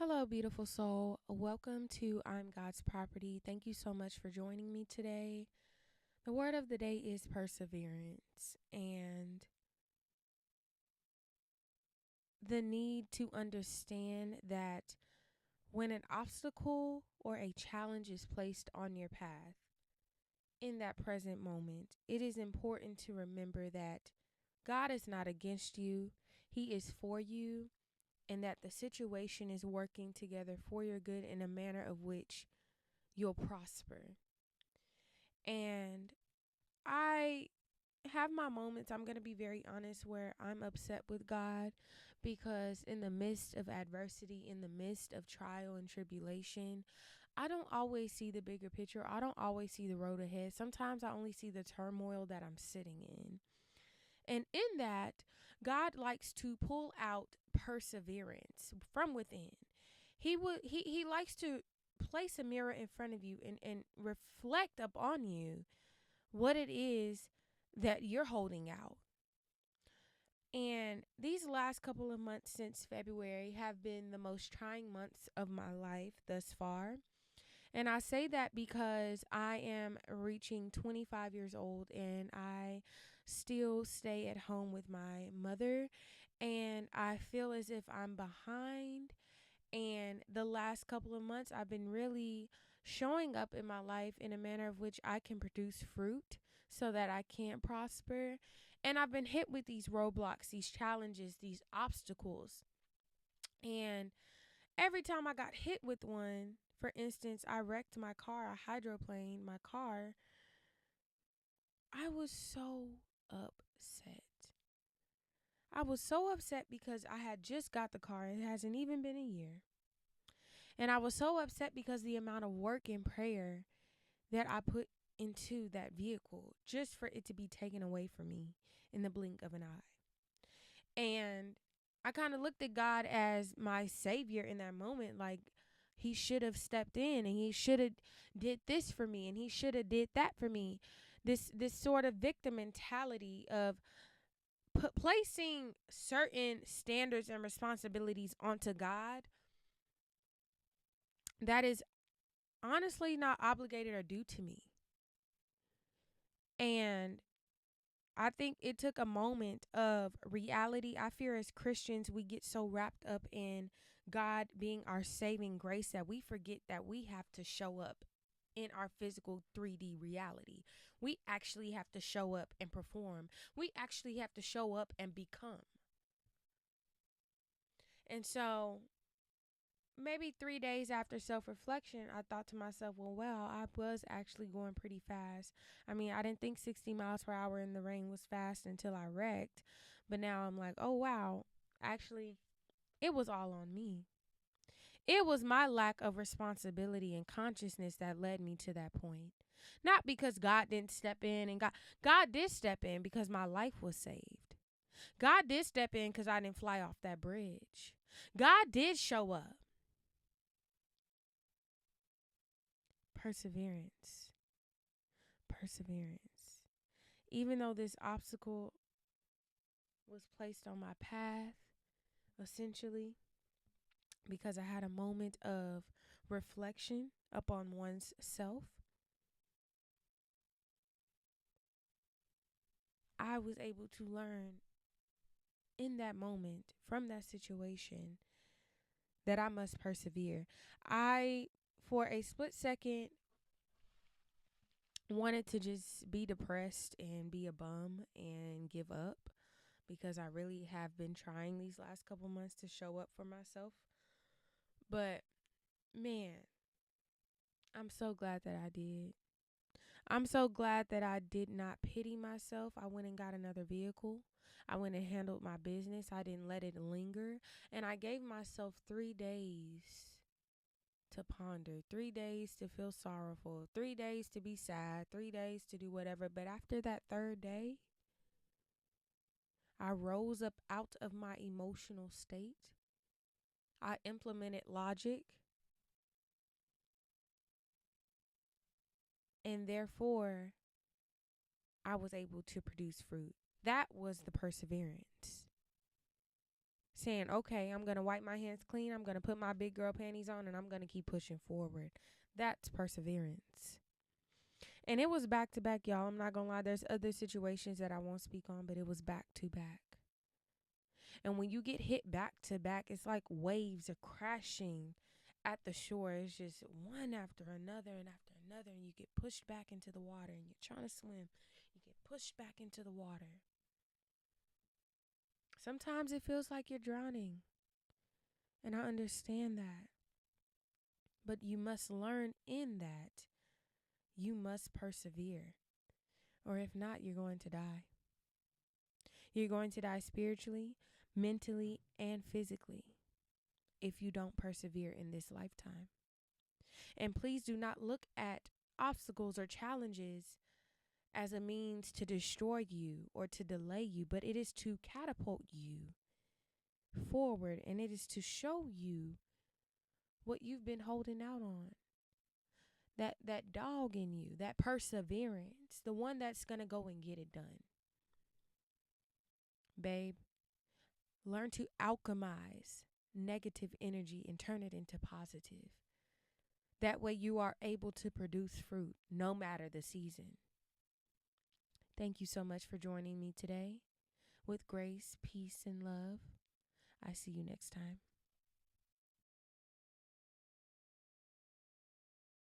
Hello, beautiful soul. Welcome to I'm God's Property. Thank you so much for joining me today. The word of the day is perseverance and the need to understand that when an obstacle or a challenge is placed on your path in that present moment, it is important to remember that God is not against you, He is for you, and that the situation is working together for your good in a manner of which you'll prosper. And I have my moments, I'm going to be very honest, where I'm upset with God because in the midst of adversity, in the midst of trial and tribulation, I don't always see the bigger picture. I don't always see the road ahead. Sometimes I only see the turmoil that I'm sitting in. And in that, God likes to pull out perseverance from within. He likes to place a mirror in front of you and reflect upon you what it is that you're holding out. And these last couple of months since February have been the most trying months of my life thus far. And I say that because I am reaching 25 years old and I still stay at home with my mother. And I feel as if I'm behind. And the last couple of months, I've been really showing up in my life in a manner of which I can produce fruit so that I can prosper. And I've been hit with these roadblocks, these challenges, these obstacles. And every time I got hit with one, for instance, I wrecked my car, I hydroplaned my car, I was so upset. I was so upset because I had just got the car. It hasn't even been a year. And I was so upset because the amount of work and prayer that I put into that vehicle just for it to be taken away from me in the blink of an eye. And I kind of looked at God as my savior in that moment. Like, he should have stepped in and he should have did this for me and he should have did that for me. This sort of victim mentality of placing certain standards and responsibilities onto God that is honestly not obligated or due to me. And I think it took a moment of reality. I fear as Christians, we get so wrapped up in God being our saving grace that we forget that we have to show up in our physical 3D reality. We actually have to show up and perform. We actually have to show up and become. And so maybe 3 days after self-reflection, I thought to myself, well, I was actually going pretty fast. I mean, I didn't think 60 miles per hour in the rain was fast until I wrecked. But now I'm like, oh, wow, actually, it was all on me. It was my lack of responsibility and consciousness that led me to that point. Not because God didn't step in, and God did step in because my life was saved. God did step in because I didn't fly off that bridge. God did show up. Perseverance. Perseverance. Even though this obstacle was placed on my path, essentially, because I had a moment of reflection upon one's self, I was able to learn in that moment from that situation that I must persevere. I, for a split second, wanted to just be depressed and be a bum and give up because I really have been trying these last couple months to show up for myself. But man, I'm so glad that I did. I'm so glad that I did not pity myself. I went and got another vehicle. I went and handled my business. I didn't let it linger. And I gave myself 3 days to ponder, 3 days to feel sorrowful, 3 days to be sad, 3 days to do whatever. But after that third day, I rose up out of my emotional state. I implemented logic. And therefore, I was able to produce fruit. That was the perseverance. saying, okay, I'm going to wipe my hands clean. I'm going to put my big girl panties on and I'm going to keep pushing forward. That's perseverance. And it was back to back, y'all. I'm not going to lie. There's other situations that I won't speak on, but it was back to back. And when you get hit back to back, it's like waves are crashing at the shore. It's just one after another and after another. And you get pushed back into the water and you're trying to swim. You get pushed back into the water. Sometimes it feels like you're drowning. And I understand that. But you must learn in that. You must persevere. Or if not, you're going to die. You're going to die spiritually, mentally, and physically if you don't persevere in this lifetime. And please do not look at obstacles or challenges as a means to destroy you or to delay you, but it is to catapult you forward, and it is to show you what you've been holding out on. That dog in you, that perseverance, the one that's going to go and get it done. Babe, learn to alchemize negative energy and turn it into positive. That way you are able to produce fruit no matter the season. Thank you so much for joining me today. With grace, peace, and love. I see you next time.